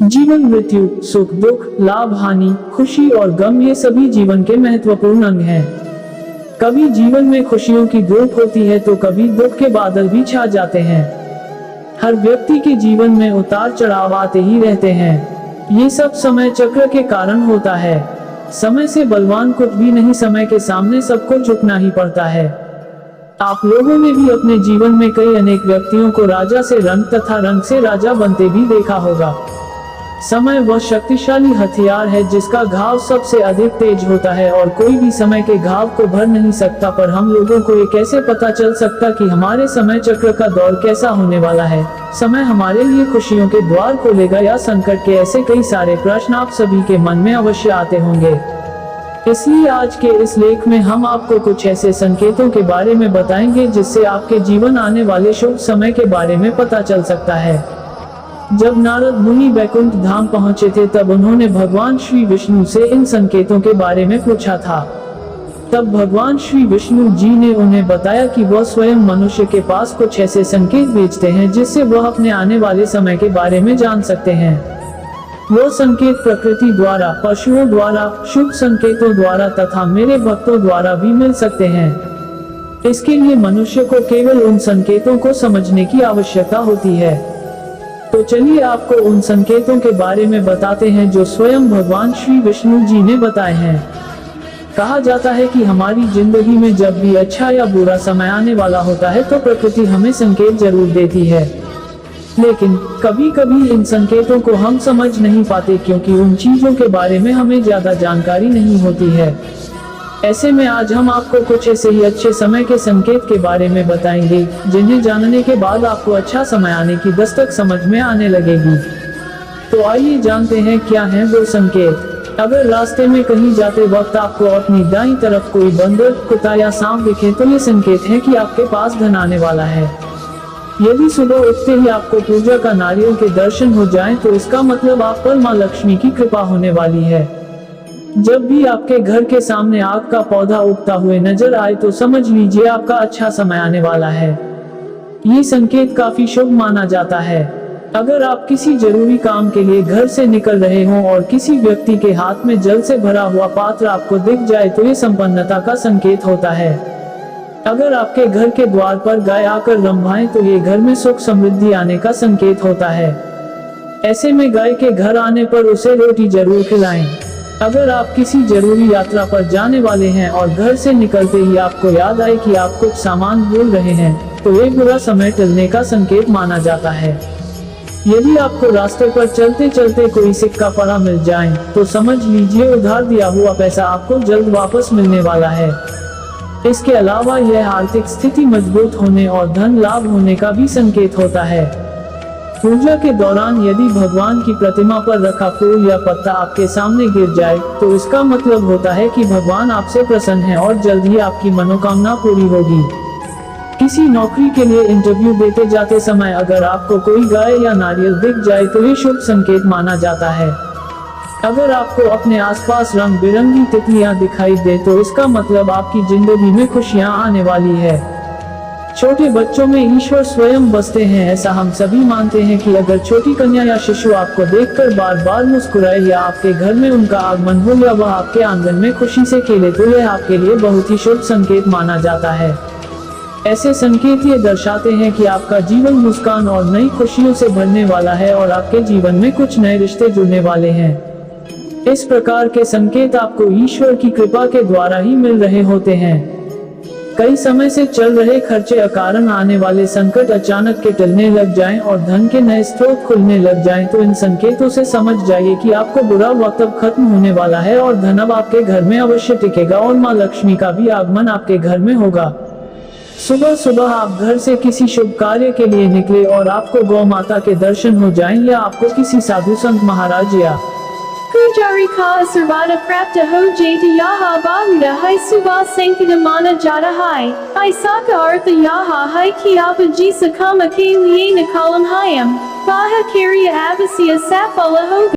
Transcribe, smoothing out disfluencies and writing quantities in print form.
जीवन, मृत्यु, सुख दुख, लाभ हानि, खुशी और गम, ये सभी जीवन के महत्वपूर्ण अंग हैं। कभी जीवन में खुशियों की धूप होती है तो कभी दुख के बादल भी छा जाते हैं। हर व्यक्ति के जीवन में उतार चढ़ाव आते ही रहते हैं। ये सब समय चक्र के कारण होता है। समय से बलवान कुछ भी नहीं, समय के सामने सबको झुकना ही पड़ता है। आप लोगों ने भी अपने जीवन में कई अनेक व्यक्तियों को राजा से रंग तथा रंग से राजा बनते भी देखा होगा। समय वह शक्तिशाली हथियार है जिसका घाव सबसे अधिक तेज होता है और कोई भी समय के घाव को भर नहीं सकता। पर हम लोगों को ये कैसे पता चल सकता कि हमारे समय चक्र का दौर कैसा होने वाला है? समय हमारे लिए खुशियों के द्वार खोलेगा या संकट के? ऐसे कई सारे प्रश्न आप सभी के मन में अवश्य आते होंगे। इसलिए आज के इस लेख में हम आपको कुछ ऐसे संकेतों के बारे में बताएंगे जिससे आपके जीवन आने वाले शुभ समय के बारे में पता चल सकता है। जब नारद मुनि बैकुंठ धाम पहुंचे थे तब उन्होंने भगवान श्री विष्णु से इन संकेतों के बारे में पूछा था। तब भगवान श्री विष्णु जी ने उन्हें बताया कि वह स्वयं मनुष्य के पास कुछ ऐसे संकेत भेजते हैं जिससे वह अपने आने वाले समय के बारे में जान सकते हैं। वो संकेत प्रकृति द्वारा, पशुओं द्वारा, शुभ संकेतों द्वारा तथा मेरे भक्तों द्वारा भी मिल सकते हैं। इसके लिए मनुष्य को केवल उन संकेतों को समझने की आवश्यकता होती है। तो चलिए आपको उन संकेतों के बारे में बताते हैं जो स्वयं भगवान श्री विष्णु जी ने बताए हैं। कहा जाता है कि हमारी जिंदगी में जब भी अच्छा या बुरा समय आने वाला होता है तो प्रकृति हमें संकेत जरूर देती है, लेकिन कभी कभी इन संकेतों को हम समझ नहीं पाते क्योंकि उन चीजों के बारे में हमें ज्यादा जानकारी नहीं होती है। ऐसे में आज हम आपको कुछ ऐसे ही अच्छे समय के संकेत के बारे में बताएंगे जिन्हें जानने के बाद आपको अच्छा समय आने की दस्तक समझ में आने लगेगी। तो आइए जानते हैं क्या हैं वो संकेत। अगर रास्ते में कहीं जाते वक्त आपको अपनी दाईं तरफ कोई बंदर, कुत्ता या सांप दिखे तो ये संकेत है कि आपके पास धन आने वाला है। यदि सुबह उठते ही आपको पूजा का नारियल के दर्शन हो जाएं तो इसका मतलब आप पर मां लक्ष्मी की कृपा होने वाली है। जब भी आपके घर के सामने आग का पौधा उगता हुए नजर आए तो समझ लीजिए आपका अच्छा समय आने वाला है। ये संकेत काफी शुभ माना जाता है। अगर आप किसी जरूरी काम के लिए घर से निकल रहे हों और किसी व्यक्ति के हाथ में जल से भरा हुआ पात्र आपको दिख जाए तो ये संपन्नता का संकेत होता है। अगर आपके घर के द्वार पर गाय आकर रंभाए तो ये घर में सुख समृद्धि आने का संकेत होता है। ऐसे में गाय के घर आने पर उसे रोटी जरूर खिलाएं। अगर आप किसी जरूरी यात्रा पर जाने वाले हैं और घर से निकलते ही आपको याद आए कि आप कुछ सामान भूल रहे हैं तो ये बुरा समय टलने का संकेत माना जाता है। यदि आपको रास्ते पर चलते चलते कोई सिक्का पड़ा मिल जाए तो समझ लीजिए उधार दिया हुआ पैसा आपको जल्द वापस मिलने वाला है। इसके अलावा यह आर्थिक स्थिति मजबूत होने और धन लाभ होने का भी संकेत होता है। पूजा के दौरान यदि भगवान की प्रतिमा पर रखा फूल या पत्ता आपके सामने गिर जाए तो इसका मतलब होता है कि भगवान आपसे प्रसन्न है और जल्द ही आपकी मनोकामना पूरी होगी। किसी नौकरी के लिए इंटरव्यू देते जाते समय अगर आपको कोई गाय या नारियल दिख जाए तो ये शुभ संकेत माना जाता है। अगर आपको अपने आसपास रंग बिरंगी तितलियां दिखाई दे तो इसका मतलब आपकी जिंदगी में खुशियां आने वाली है। छोटे बच्चों में ईश्वर स्वयं बसते हैं, ऐसा हम सभी मानते हैं कि अगर छोटी कन्या या शिशु आपको देखकर बार बार मुस्कुराए या आपके घर में उनका आगमन हो या वह आपके आंगन में खुशी से खेले तो यह आपके लिए बहुत ही शुभ संकेत माना जाता है। ऐसे संकेत ये दर्शाते हैं कि आपका जीवन मुस्कान और नई खुशियों से भरने वाला है और आपके जीवन में कुछ नए रिश्ते जुड़ने वाले हैं। इस प्रकार के संकेत आपको ईश्वर की कृपा के द्वारा ही मिल रहे होते हैं। कई समय से चल रहे खर्चे अकारण आने वाले संकट अचानक के टलने लग जाएं और धन के नए स्रोत खुलने लग जाएं तो इन संकेतों से समझ जाइए कि आपको बुरा वक्त अब खत्म होने वाला है और धन अब आपके घर में अवश्य टिकेगा और मां लक्ष्मी का भी आगमन आपके घर में होगा। सुबह सुबह आप घर से किसी शुभ कार्य के लिए निकले और आपको गौ माता के दर्शन हो जाएं या आपको किसी साधु संत महाराज या Pujari ka asarvada prapta ho jeta yaha bahuda hai subha sankita mana jata hai. Isaka artha yaha hai kiapa jisa kama ke liye nakalam hayam. Baha karya abasya safala ho.